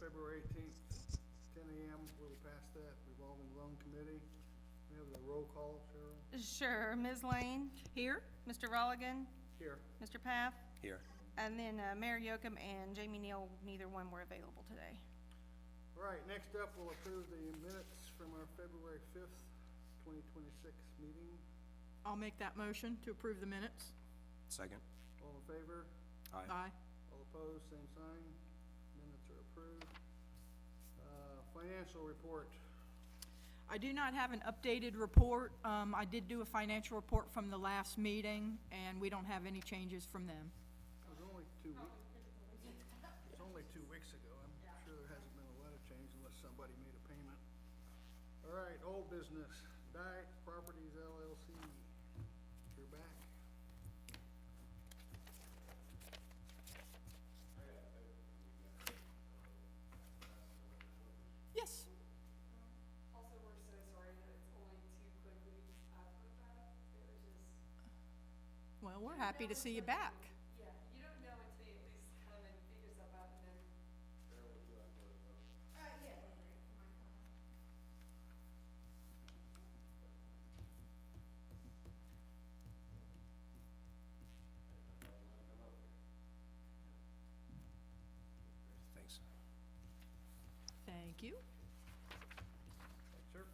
February 18th, 10 a.m. A little past that, Revolving Loan Committee. We have the roll call, Cheryl. Sure. Ms. Lane? Here? Mr. Rolligan? Here. Mr. Paff? Here. And then Mayor Yocum and Jamie Neal, neither one were available today. All right, next up, we'll approve the minutes from our February 5th, 2026 meeting. I'll make that motion to approve the minutes. Second. All in favor? Aye. Aye. All opposed, same sign. Minutes are approved. Financial report. I do not have an updated report. I did do a financial report from the last meeting, and we don't have any changes from them. It was only 2 weeks. It's only 2 weeks ago. I'm sure there hasn't been a lot of change unless somebody made a payment. All right, old business. Dyke Properties LLC. You're back. Yes. Also, we're so sorry that it's only 2 quick weeks after that. It was just, Well, we're happy to see you back. yeah, you don't know until you at least come and figure stuff out and then. Yeah. Thanks. Thank you. Thanks, sir.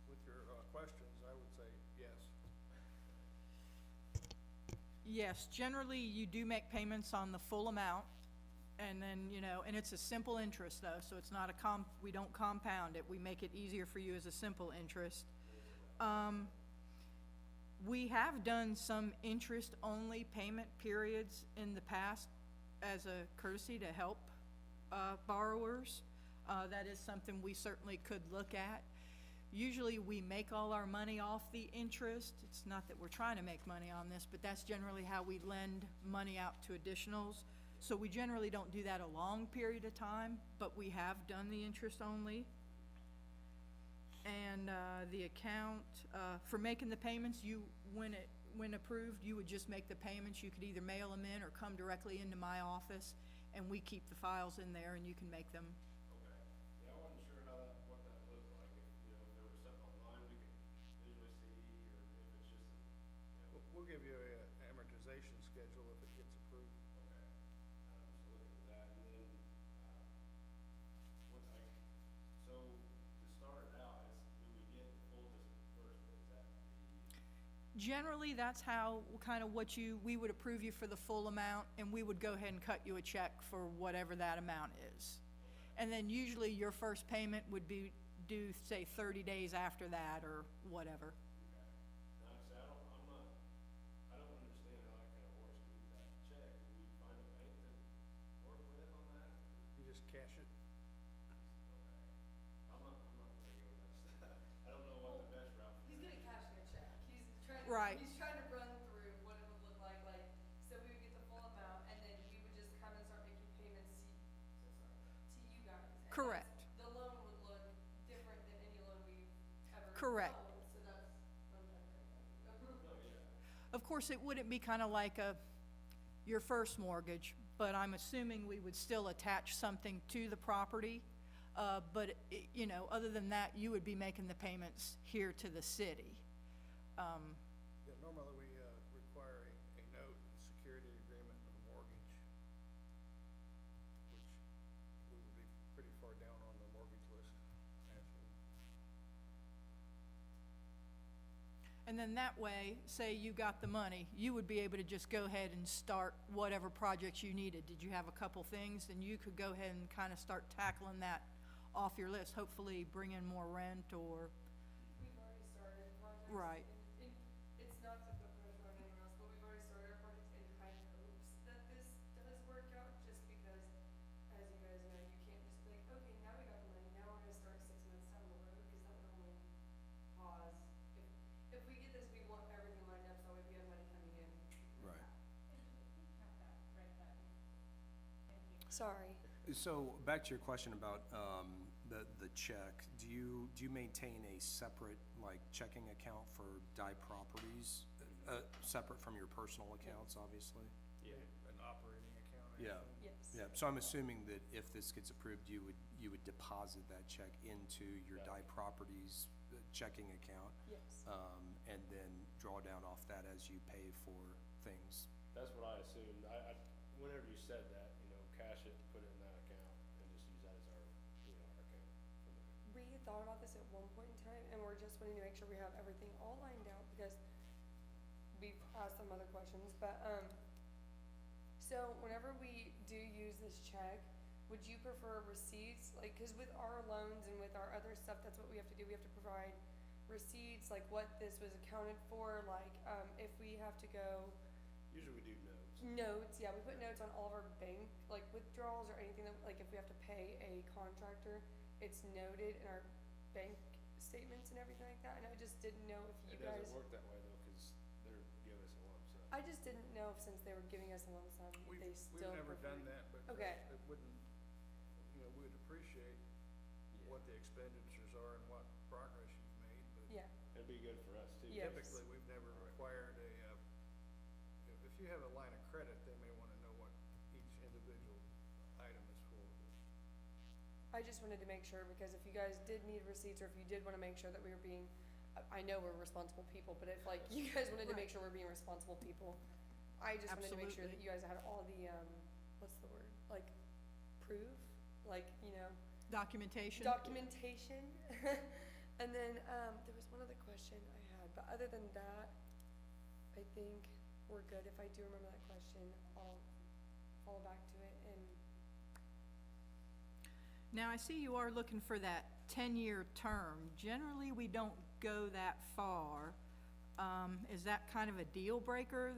With your questions, I would say yes. Yes, generally you do make payments on the full amount, and then, and it's a simple interest though, so it's not we don't compound it. We make it easier for you as a simple interest. We have done some interest-only payment periods in the past as a courtesy to help borrowers. That is something we certainly could look at. Usually we make all our money off the interest. It's not that we're trying to make money on this, but that's generally how we lend money out to additionals. So we generally don't do that a long period of time, but we have done the interest only. And the account, for making the payments, when approved, you would just make the payments. You could either mail them in or come directly into my office, and we keep the files in there and you can make them. Okay, yeah, I wasn't sure what that looked like, if there was something online we could visually see, or if it's just, We'll give you an amortization schedule if it gets approved. okay. So look at that, and then, so to start it out, do we get the full disbursement, is that the? Generally, that's how, kind of we would approve you for the full amount, and we would go ahead and cut you a check for whatever that amount is. And then usually your first payment would be due, say, 30 days after that, or whatever. Okay. Now, see, I don't understand how that kind of works with that check. Do we find a bank to work with on that? You just cash it. Okay. I'm not really good with that. I don't know what the best route. He's gonna cash me a check. Right. He's trying to run through what it would look like, so we would get the full amount, and then we would just come and start making payments to you guys. And Correct. The loan would look different than any loan we've ever. Correct. loaned, so that's what I'm trying to say. Of course, it wouldn't be kind of like your first mortgage, but I'm assuming we would still attach something to the property. But, other than that, you would be making the payments here to the city. Yeah, normally we require a note and security agreement and a mortgage, which we would be pretty far down on the mortgage list, actually. And then that way, say you got the money, you would be able to just go ahead and start whatever projects you needed. Did you have a couple things? Then you could go ahead and kind of start tackling that off your list, hopefully bring in more rent or, We've already started projects. Right. And it's not to put pressure on anyone else, but we've already started our projects in high hopes that this does work out, just because, as you guys know, you Sorry. So, back to your question about, the check, do you maintain a separate, like, checking account for Dye Properties? Separate from your personal accounts, obviously? Yeah. An operating account, Yeah. Yes. Yeah, so I'm assuming that if this gets approved, you would deposit that check into your Yeah. Dye Properties checking account, Yes. and then draw down off that as you pay for things. That's what I assumed. Whenever you said that, cash it, put it in that account, and just use that as our account from there. We thought about this at one point in time, and we're just wanting to make sure we have everything all lined out, because we've asked some other questions, but, so whenever we do use this check, would you prefer receipts? Like, cause with our loans and with our other stuff, that's what we have to do, we have to provide receipts, like what this was accounted for, like, if we have to go Usually we do notes. notes, yeah, we put notes on all of our bank, like withdrawals or anything that, like if we have to pay a contractor, it's noted in our bank statements and everything like that, and I just didn't know if you It guys. doesn't work that way though, cause they're giving us a lump sum. I just didn't know if since they were giving us a lump sum, if We've, they we've still never prefer. done that, but Okay. it wouldn't, we would appreciate what the expenditures are and what progress you've made, but Yeah, It'd be good for us too. Yes. typically, we've never required if you have a line of credit, they may wanna know what each individual item is for. I just wanted to make sure, because if you guys did need receipts, or if you did wanna make sure that we were being, I know we're responsible people, but if like you guys wanted to make Right. sure we're being responsible people, I just wanted to make sure that Absolutely. you guys had all the, what's the word, like, proof, like, Documentation? documentation. And then, there was one other question I had, but other than that, I think we're good. If I do remember that question, I'll fall back to it and, Now, I see you are looking for that 10-year term. Generally, we don't go that far. Is that kind of a deal breaker?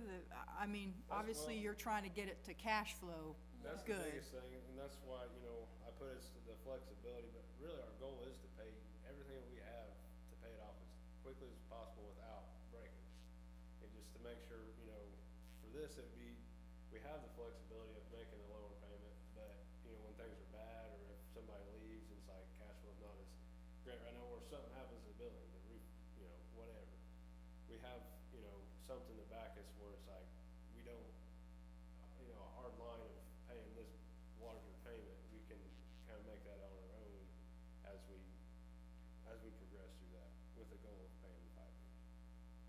I mean, obviously, well- you're trying to get it to cash flow. That's the Good. biggest thing, and that's why, I put it to the flexibility, but really our goal is to pay everything that we have, to pay it off as quickly as possible without breaking it. And just to make sure, for this, it'd be, we have the flexibility of making a lower payment, but, when things are bad, or if somebody leaves, it's like cash flow's not as great right now, or something happens to the building, the roof, whatever. We have, something to back us where it's like, we don't, a hard line of paying this larger payment, we can kind of make that on our own as we progress through that, with the goal of paying in 5 years.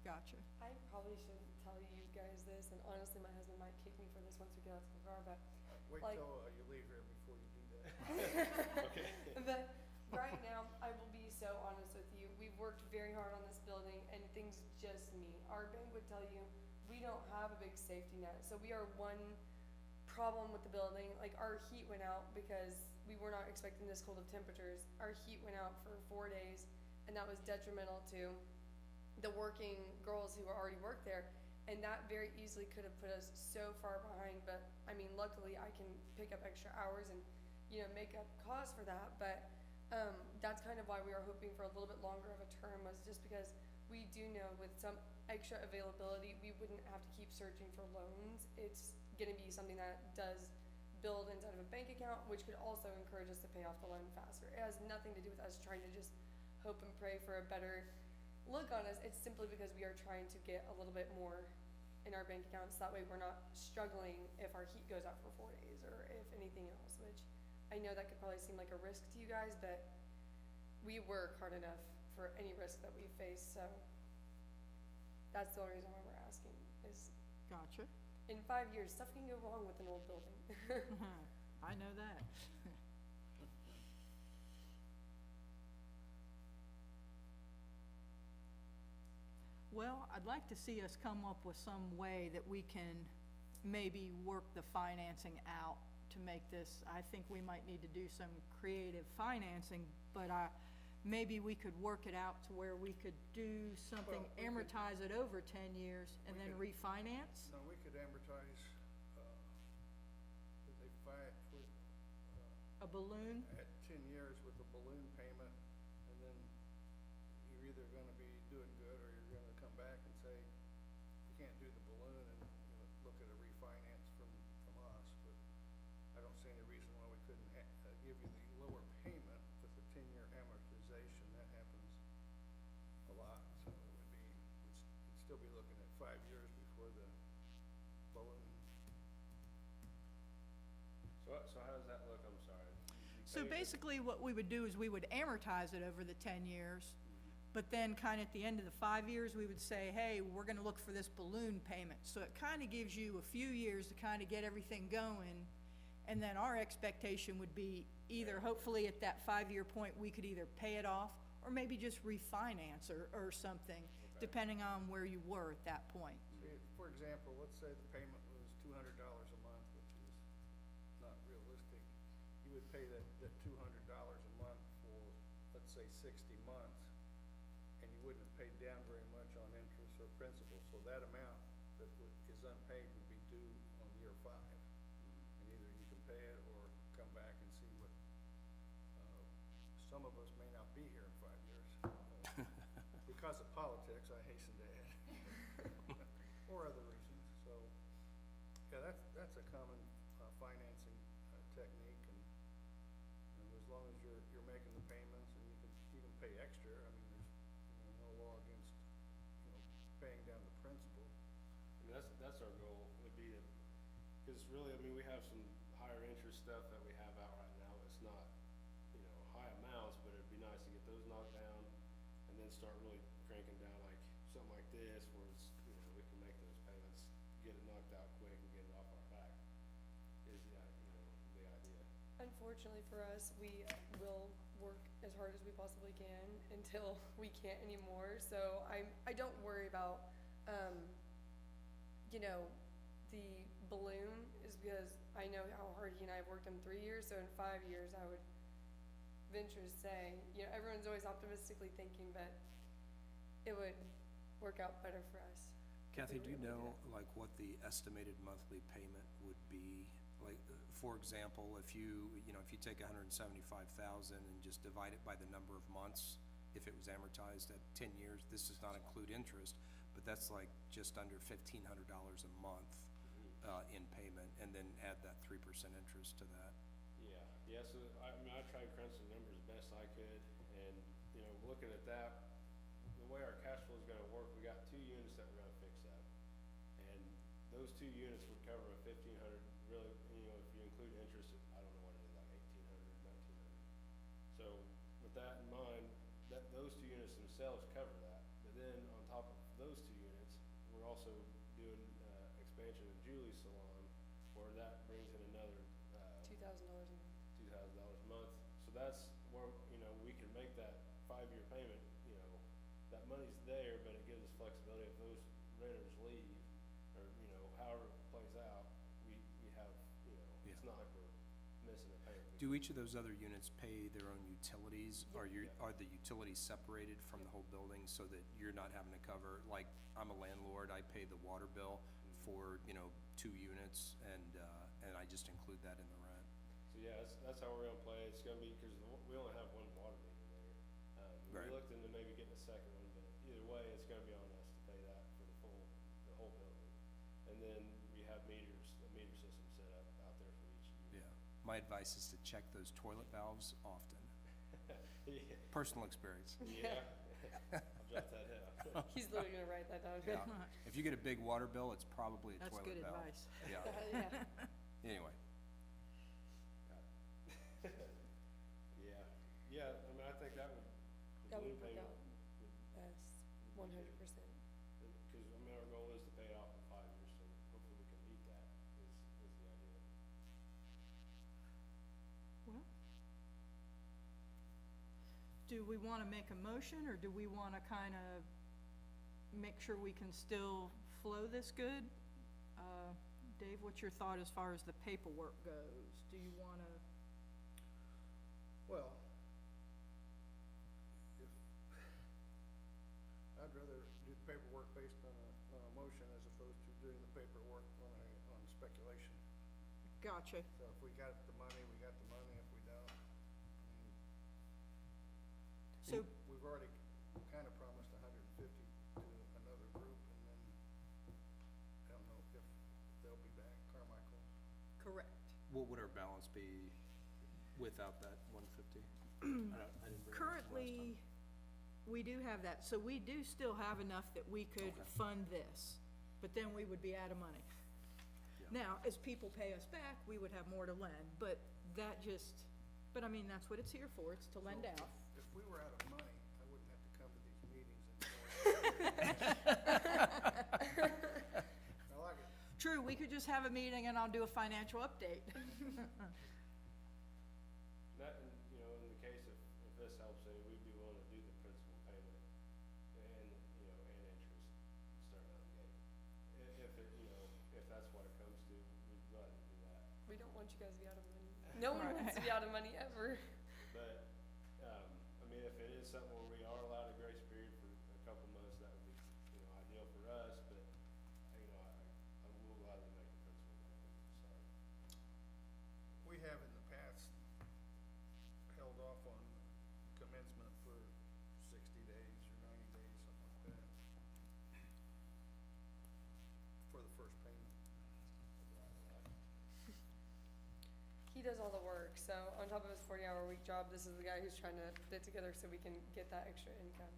Gotcha. I probably shouldn't tell you guys this, and honestly, my husband might kick me for this once we get out to the car, but, Wait Like- till you leave here before you do that. Okay. but right now, I will be so honest with you. We've worked very hard on this building, and things just meet. Our bank would tell you, we don't have a big safety net, so we are one problem with the building. Like, our heat went out because we were not expecting this cold of temperatures. Our heat went out for 4 days, and that was detrimental to the working girls who already worked there. And that very easily could have put us so far behind, but, I mean, luckily I can pick up extra hours and, make up costs for that, but, that's kind of why we are hoping for a little bit longer of a term, was just because we do know with some extra availability, we wouldn't have to keep searching for loans. It's gonna be something that does build inside of a bank account, which could also encourage us to pay off the loan faster. It has nothing to do with us trying to just hope and pray for a better look on us. It's simply because we are trying to get a little bit more in our bank accounts. That way we're not struggling if our heat goes out for 4 days or if anything else, which I know that could probably seem like a risk to you guys, but we work hard enough for any risk that we face, so that's the only reason why we're asking, is Gotcha. in 5 years, stuff can go wrong with an old building. I know that. Well, I'd like to see us come up with some way that we can maybe work the financing out to make this. I think we might need to do some creative financing, but maybe we could work it out to where we could do something, Well, we could- amortize it over 10 years and We then could- refinance? No, we could amortize, if they fight with, A balloon? at 10 years with a balloon payment, and then you're either gonna be doing good, or you're gonna come back and say, you can't do the balloon, and, look at a refinance from us, but I don't see any reason why we couldn't give you the lower payment with the 10-year amortization. That happens a lot, so it would be, we'd still be looking at 5 years before the balloon. So how does that look? I'm sorry. So basically, what we would do is we would amortize it over the 10 years, but then kind of at the end of the 5 years, we would say, hey, we're gonna look for this balloon payment. So it kind of gives you a few years to kind of get everything going, and then our expectation would be either, hopefully at that 5-year point, we could either pay it off, or maybe just refinance or something, depending on where you were at that point. See, for example, let's say the payment was $200 a month, which is not realistic. You would pay that $200 a month for, let's say, 60 months, and you wouldn't have paid down very much on interest or principal. So that amount that is unpaid would be due on year 5. And either you can pay it or come back and see what, some of us may not be here in 5 years. Because of politics, I hasten to add. Or other reasons, so, yeah, that's a common financing technique, and as long as you're making the payments, and you can even pay extra, I mean, there's no law against, paying down the principal. I mean, that's our goal, would be to, because really, I mean, we have some higher interest stuff that we have out right now. It's not, high amounts, but it'd be nice to get those knocked down and then start really cranking down like something like this, where it's, we can make those payments, get it knocked out quick and get it off our back, is the idea. Unfortunately for us, we will work as hard as we possibly can until we can't anymore. So I don't worry about, the balloon, is because I know how hard he and I have worked in 3 years. So in 5 years, I would venture to say, everyone's always optimistically thinking that it would work out better for us. Kathy, do you know, like, what the estimated monthly payment would be? Like, for example, if you take 175,000 and just divide it by the number of months, if it was amortized at 10 years, this does not include interest, but that's like just under $1,500 a month, in payment, and then add that 3% interest to that. Yeah, so I tried to crunch the numbers as best I could, and, looking at that, the way our cash flow is gonna work, we got 2 units that we're gonna fix up. And those 2 units would cover a 1,500, really, if you include interest, I don't know what it is, like 1,800, 1,900. So with that in mind, those 2 units themselves cover that. But then on top of those 2 units, we're also doing, expansion of Julie's salon, where that brings in another, $2,000 a month. $2,000 a month. So that's where, we can make that 5-year payment, that money's there, but it gives us flexibility. If those renters leave, or, however it plays out, we have, it's not like we're missing a payment. Do each of those other units pay their own utilities? Are the utilities separated from the whole building so that you're not having to cover, like, I'm a landlord, I pay the water bill for, 2 units, and I just include that in the rent? So yeah, that's how we're gonna play. It's gonna be, because we only have 1 water meter there. Right. We looked into maybe getting a second one, but either way, it's gonna be on us to pay that for the whole building. And then we have a meter system set up out there for each unit. Yeah. My advice is to check those toilet valves often. Yeah. Personal experience. Yeah. I'll jot that down. He's literally gonna write that down. Yeah. If you get a big water bill, it's probably a That's toilet good valve. advice. Yeah. Yeah. Anyway, Yeah, I mean, I think that would, the That balloon would work payment out best, 100%. because, our goal is to pay it off in 5 years, so hopefully we can meet that, is the idea. Well, do we wanna make a motion, or do we wanna kinda make sure we can still flow this good? Dave, what's your thought as far as the paperwork goes? Do you wanna? Well, I'd rather do the paperwork based on a motion as opposed to doing the paperwork on speculation. Gotcha. So if we got the money, we got the money. If we don't, I mean, So, we've already kind of promised 150 to another group, and then I don't know if they'll be back, Carmichael. correct. What would our balance be without that 150? I didn't bring it up from last time. Currently, we do have that, so we do still have enough that we could Okay. fund this, but then we would be out of money. Yeah. Now, as people pay us back, we would have more to lend, but that just, but I mean, that's what it's here for, it's to lend So out. If we were out of money, I wouldn't have to come to these meetings anymore. I like it. True, we could just have a meeting and I'll do a financial update. That, and, you know, in the case of, if this helps any, we'd be willing to do the principal payment and, you know, and interest starting out the gate. If it, you know, if that's what it comes to, we'd gladly do that. We don't want you guys to be out of money. No one wants to be out of money ever. But, I mean, if it is something where we are allowed a grace period for a couple months, that would be, you know, ideal for us, but, you know, I will gladly make the principal payment, so. We have in the past held off on commencement for 60 days or 90 days, something like that, for the first payment. He does all the work, so on top of his 40-hour-a-week job, this is the guy who's trying to put it together so we can get that extra income.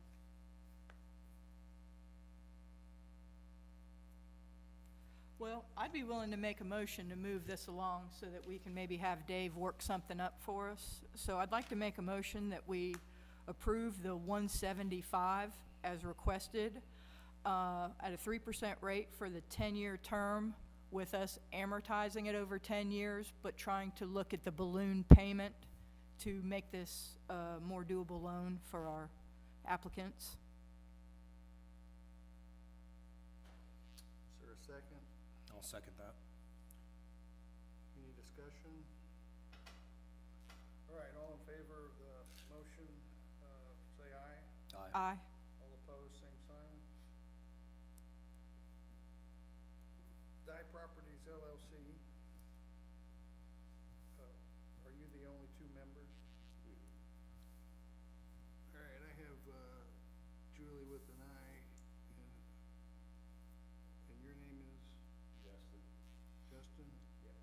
Well, I'd be willing to make a motion to move this along so that we can maybe have Dave work something up for us. So I'd like to make a motion that we approve the 175 as requested, at a 3% rate for the 10-year term, with us amortizing it over 10 years, but trying to look at the balloon payment to make this a more doable loan for our applicants. Is there a second? I'll second that. Any discussion? All right, all in favor of the motion, say aye. Aye. All opposed, same sign. Die Properties LLC. Are you the only two members? All right, I have, Julie with an I, and your name is Justin? Justin? Yeah.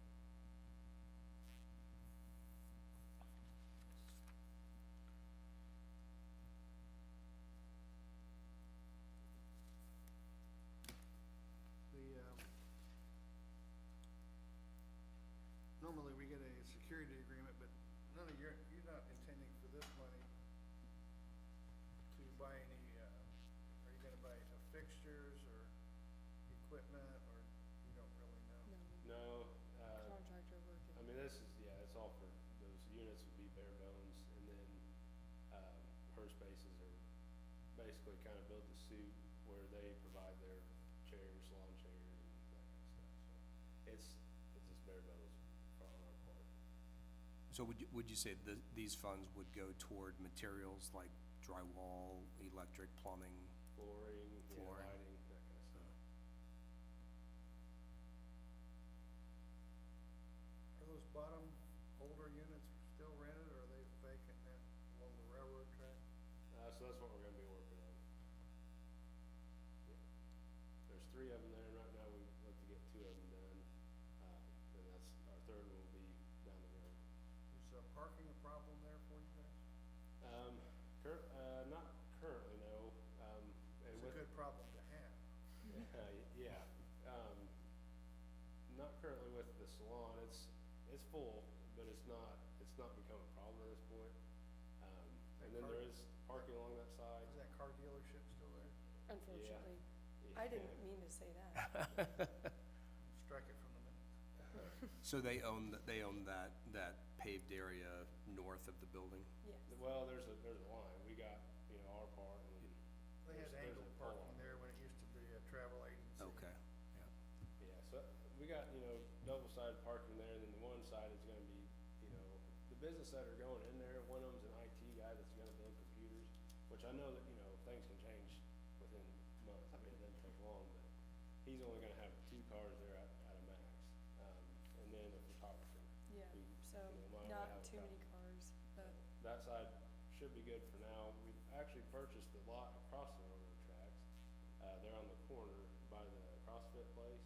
Normally we get a security agreement, but none of you're not intending for this money to buy any, are you gonna buy fixtures or equipment, or you don't really know? No, No, contractor working. I mean, this is, yeah, it's all for, those units would be bare bones, and then, her spaces are basically kind of built to suit where they provide their chairs, lawn chairs, and that kind of stuff, so. It's just bare bones on our part. So would you say these funds would go toward materials like drywall, electric, plumbing? Flooring, yeah, Flooring. lighting, that kind of stuff. Are those bottom older units still rented, or are they vacant now along the railroad track? So that's what we're gonna be working on. Yeah. There's 3 of them there, and right now we look to get 2 of them done. And that's, our third one will be down the road. Is parking a problem there for you guys? Not currently, no. And It's a with, good problem to have. yeah, not currently with the salon. It's full, but it's not become a problem at this point. And then there is parking along that side. Is that car dealership still there? Unfortunately. Yeah. I didn't mean to say that. Strike it from the minutes. So they own that paved area north of the building? Yes. Well, there's a line. We got, you know, our part, and then They had there's angled a pole. parking there when it used to be a travel agency. Okay, yeah. Yeah, so we got, you know, double-sided parking there, and then the one side is gonna be, you know, the business that are going in there. One of them's an IT guy that's gonna build computers, which I know that, you know, things can change within months. I mean, it doesn't take long, but he's only gonna have 2 cars there at a max. And then a photographer. Yeah, We, so you know, might not have a too couple. many cars, but That side should be good for now. We actually purchased the lot across the railroad tracks. They're on the corner by the CrossFit place.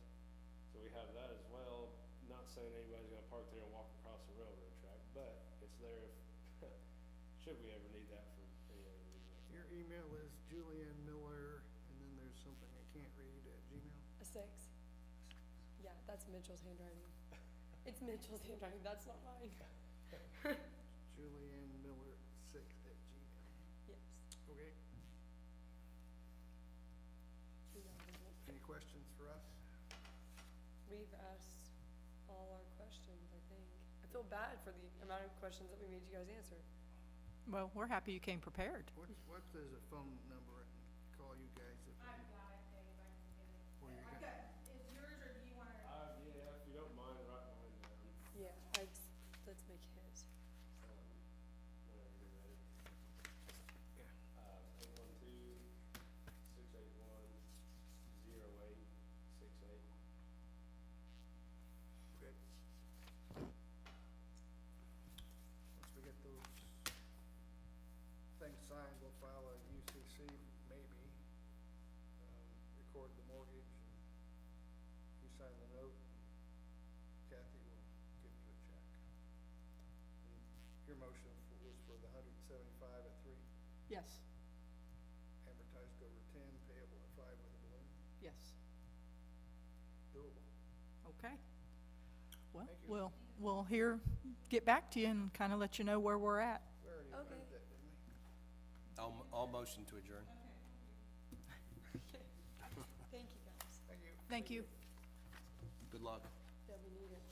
So we have that as well, not saying anybody's gonna park there and walk across the railroad track, but it's there if, should we ever need that for any other reason like that. Your email is Julianne Miller, and then there's something I can't read at Gmail. A 6. Yeah, that's Mitchell's handwriting. It's Mitchell's handwriting, that's not mine. Julianne Miller 6 at Gmail. Yes. Okay, We got it. any questions for us? We've asked all our questions, I think. I feel bad for the amount of questions that we made you guys answer. Well, we're happy you came prepared. What is a phone number I can call you guys if we? I've got it, Dave, I can get it. Where you I've got- got, is yours or do you wanna? Yeah, if you don't mind, write mine down, Yeah, let's make his. whenever you're ready. Yeah. 812-681-0868. Okay. Once we get those things signed, we'll file a UCC, maybe, record the mortgage, and you sign the note, Kathy will give you a check. And your motion was for the 175 at 3, Yes, amortized over 10, payable at 5 with a balloon, yes, doable. okay. Well, Thank you. we'll get back to you and kind of let you know where we're at. We already Okay. approved that, didn't we? I'll motion to adjourn. Thank you, guys. Thank you. Thank you. Good luck. Yeah, we need it.